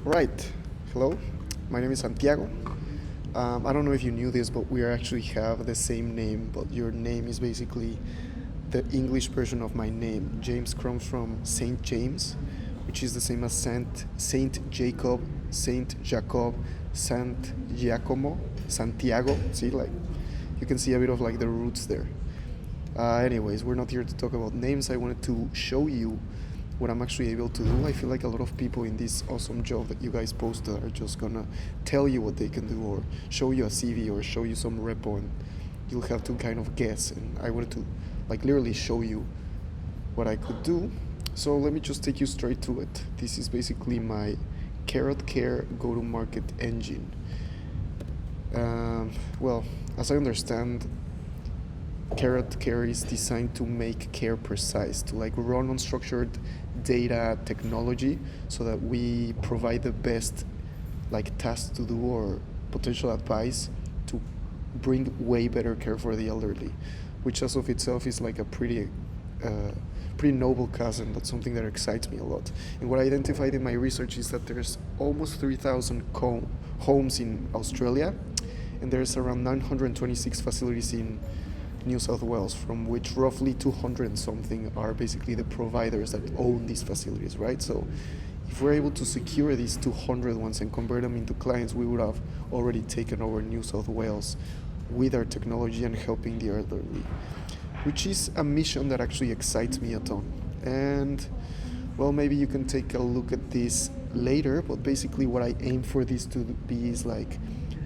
Right. Hello. My name is Santiago. I don't know if you knew this, but we actually have the same name, but your name is basically the English version of my name. James comes from Saint James, which is the same as Saint Jacob, Saint Jacob, Sant Giacomo, Santiago. See, like you can see a bit of like the roots there. Anyways, we're not here to talk about names. I wanted to show you what I'm actually able to do. I feel like a lot of people in this awesome job that you guys posted are just gonna tell you what they can do or show you a CV or show you some repo and you'll have to kind of guess. And I wanted to like literally show you what I could do. So let me just take you straight to it. This is basically my Karrot Care go-to-market engine. Well, as I understand, Karrot Care is designed to make care precise, to like run unstructured data technology so that we provide the best like tasks to do or potential advice to bring way better care for the elderly, which as of itself is like a uh, pretty noble cause, and that's something that excites me a lot. And what I identified in my research is that there's almost 3,000 homes in Australia, and there's around 926 facilities in New South Wales, from which roughly 200 and something are basically the providers that own these facilities, right? So if we're able to secure these 200 ones and convert them into clients, we would have already taken over New South Wales with our technology and helping the elderly, which is a mission that actually excites me a ton. And well, maybe you can take a look at this later, but basically what I aim for this to be is like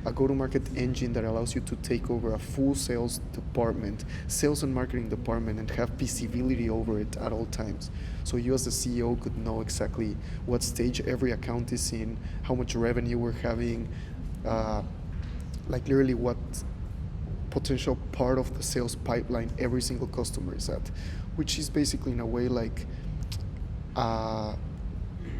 a go-to-market engine that allows you to take over a full sales department, sales and marketing department, and have visibility over it at all times. So you as the CEO could know exactly what stage every account is in, how much revenue we're having, like literally what potential part of the sales pipeline every single customer is at, which is basically in a way like uh,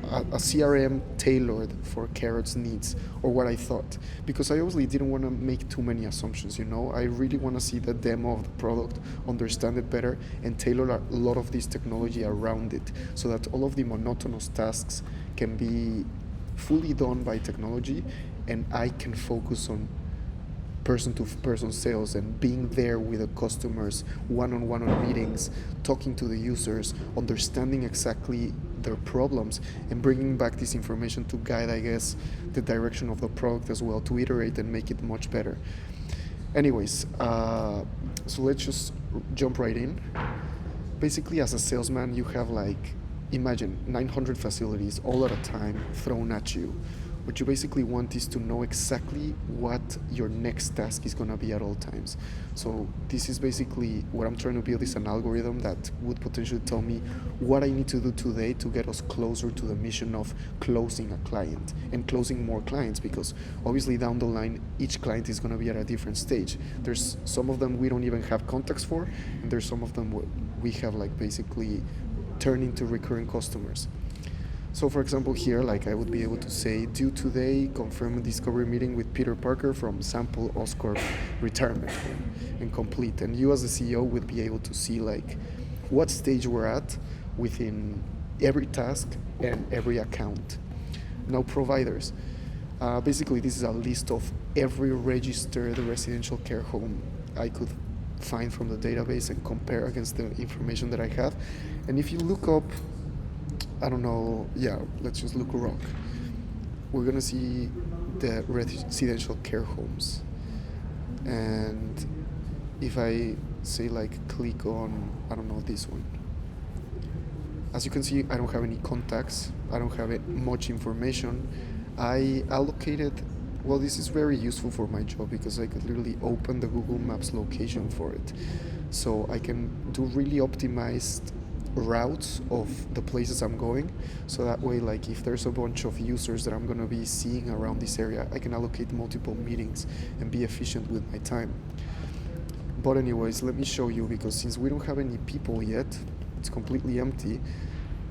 a CRM tailored for Karrot's needs, or what I thought, because I obviously didn't want to make too many assumptions. I really want to see the demo of the product, understand it better, and tailor a lot of this technology around it so that all of the monotonous tasks can be fully done by technology, and I can focus on person to person sales and being there with the customers one-on-one on meetings, talking to the users, understanding exactly their problems, and bringing back this information to guide, I guess, the direction of the product as well, to iterate and make it much better. Anyways, so let's just jump right in. Basically, as a salesman, you have like, imagine 900 facilities all at a time thrown at you. What you basically want is to know exactly what your next task is going to be at all times. So this is basically what I'm trying to build, is an algorithm that would potentially tell me what I need to do today to get us closer to the mission of closing a client and closing more clients, because obviously down the line each client is going to be at a different stage. There's some of them we don't even have contacts for, and there's some of them we have like basically turned into recurring customers. So for example here, like I would be able to say, due today, confirm a discovery meeting with Peter Parker from Sample Oscorp Retirement Home, and complete. And you as the CEO would be able to see like what stage we're at within every task and every account. Now providers. Basically this is a list of every registered residential care home I could find from the database and compare against the information that I have. And if you look up, I don't know, yeah, let's just look around. We're gonna see the residential care homes. And if I say like click on, I don't know, this one. As you can see, I don't have any contacts. I don't have much information. I allocated, well, this is very useful for my job because I could literally open the Google Maps location for it. So I can do really optimized routes of the places I'm going, so that way like if there's a bunch of users that I'm going to be seeing around this area, I can allocate multiple meetings and be efficient with my time. But anyways, let me show you, because since we don't have any people yet, it's completely empty.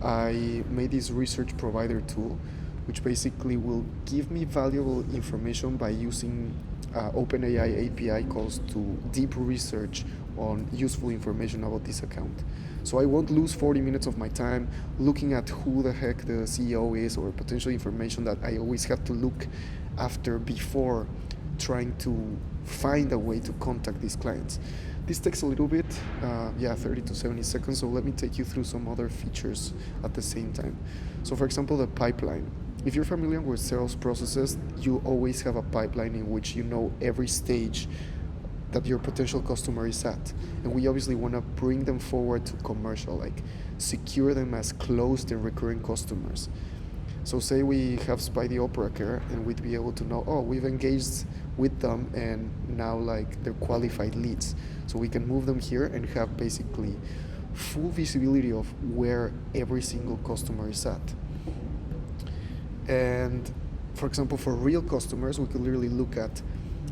I made this research provider tool, which basically will give me valuable information by using OpenAI API calls to deep research on useful information about this account. So I won't lose 40 minutes of my time looking at who the heck the CEO is or potential information that I always have to look after before trying to find a way to contact these clients. This takes a little bit, 30 to 70 seconds, so let me take you through some other features at the same time. So for example, the pipeline. If you're familiar with sales processes, you always have a pipeline in which you know every stage that your potential customer is at. And we obviously want to bring them forward to commercial, like secure them as closed and recurring customers. So say we have Spidey Opera Care and we'd be able to know, oh, we've engaged with them and now like they're qualified leads. So we can move them here and have basically full visibility of where every single customer is at. And for example, for real customers, we could literally look at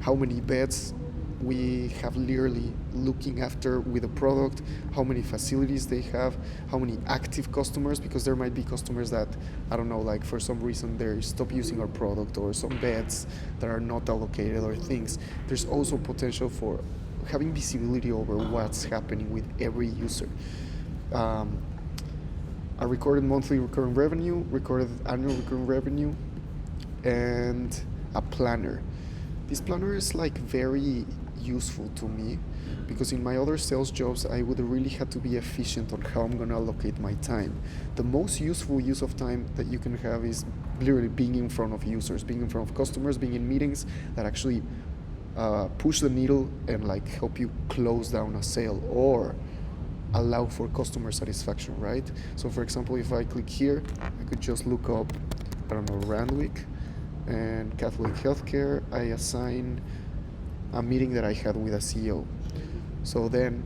how many beds we have literally looking after with a product, how many facilities they have, how many active customers, because there might be customers that, I don't know, like for some reason they stop using our product, or some beds that are not allocated or things. There's also potential for having visibility over what's happening with every user. A recorded monthly recurring revenue, recorded annual recurring revenue, and a planner. This planner is like very useful to me because in my other sales jobs I would really have to be efficient on how I'm going to allocate my time. The most useful use of time that you can have is literally being in front of users, being in front of customers, being in meetings that actually push the needle and like help you close down a sale or allow for customer satisfaction, right? So for example, if I click here, I could just look up, I don't know, Randwick and Catholic Healthcare. I assign a meeting that I had with a CEO. So then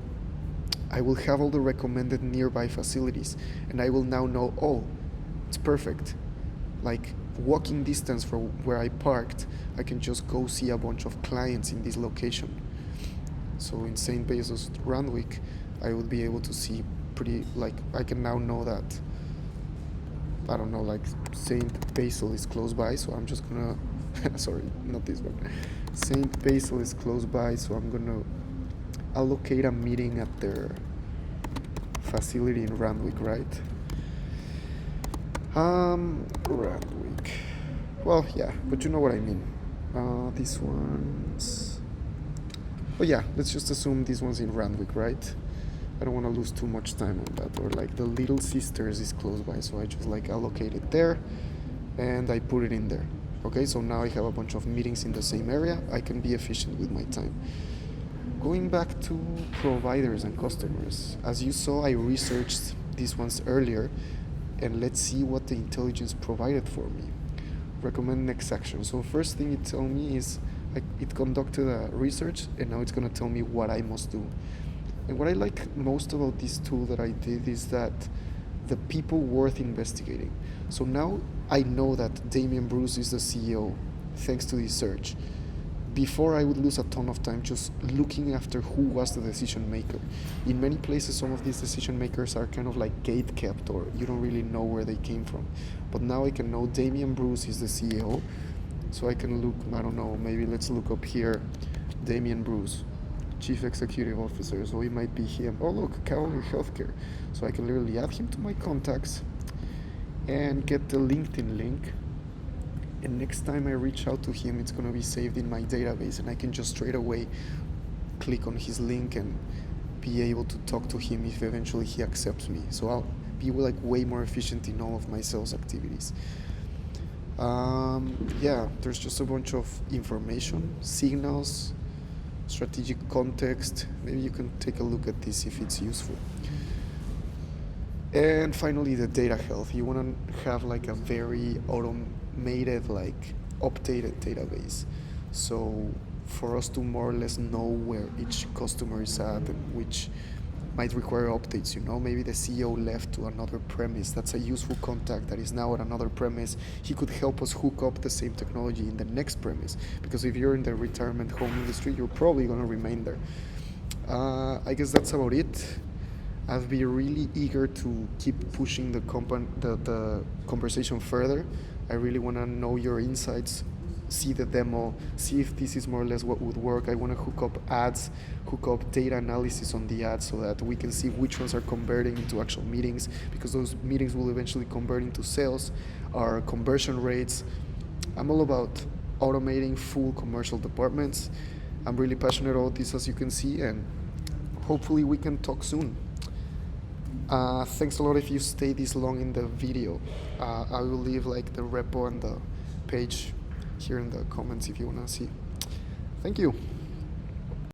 I will have all the recommended nearby facilities and I will now know, oh, it's perfect. Like walking distance from where I parked, I can just go see a bunch of clients in this location. So in St. Basil's, Randwick, I would be able to see pretty, like, I can now know that, I don't know, like St. Basil is close by, so I'm just gonna, sorry, not this one. St. Basil is close by, so I'm gonna allocate a meeting at their facility in Randwick, right? Randwick. Well, yeah, but you know what I mean. These ones. Oh yeah, let's just assume this one's in Randwick, right? I don't want to lose too much time on that. Or like the Little Sisters is close by, so I just like allocate it there and I put it in there. Okay, so now I have a bunch of meetings in the same area. I can be efficient with my time. Going back to providers and customers, as you saw, I researched these ones earlier, and let's see what the intelligence provided for me. Recommend next action. So first thing it told me is it conducted a research, and now it's gonna tell me what I must do. And what I like most about this tool that I did is that the people worth investigating. So now I know that Damian Bruce is the CEO thanks to this search. Before, I would lose a ton of time just looking after who was the decision maker. In many places, some of these decision makers are kind of like gate kept, or you don't really know where they came from. But now I can know Damian Bruce is the CEO, so I can look, I don't know, maybe let's look up here, Damian Bruce, Chief Executive Officer, so it might be him. Oh look, Karrot Healthcare. So I can literally add him to my contacts and get the LinkedIn link. And next time I reach out to him, it's going to be saved in my database, and I can just straight away click on his link and be able to talk to him if eventually he accepts me. So I'll be like way more efficient in all of my sales activities. There's just a bunch of information, signals, strategic context. Maybe you can take a look at this if it's useful. And finally, the data health. You want to have like a very automated, like updated database. So for us to more or less know where each customer is at and which might require updates, maybe the CEO left to another premise. That's a useful contact that is now at another premise. He could help us hook up the same technology in the next premise, because if you're in the retirement home industry, you're probably going to remain there. I guess that's about it. I've been really eager to keep pushing the conversation further. I really want to know your insights. see the demo, see if this is more or less what would work. I want to hook up ads, hook up data analysis on the ads so that we can see which ones are converting into actual meetings, because those meetings will eventually convert into sales, our conversion rates. I'm all about automating full commercial departments. I'm really passionate about this, as you can see, and hopefully we can talk soon. Thanks a lot if you stay this long in the video. I will leave like the repo and the page here in the comments if you want to see. Thank you.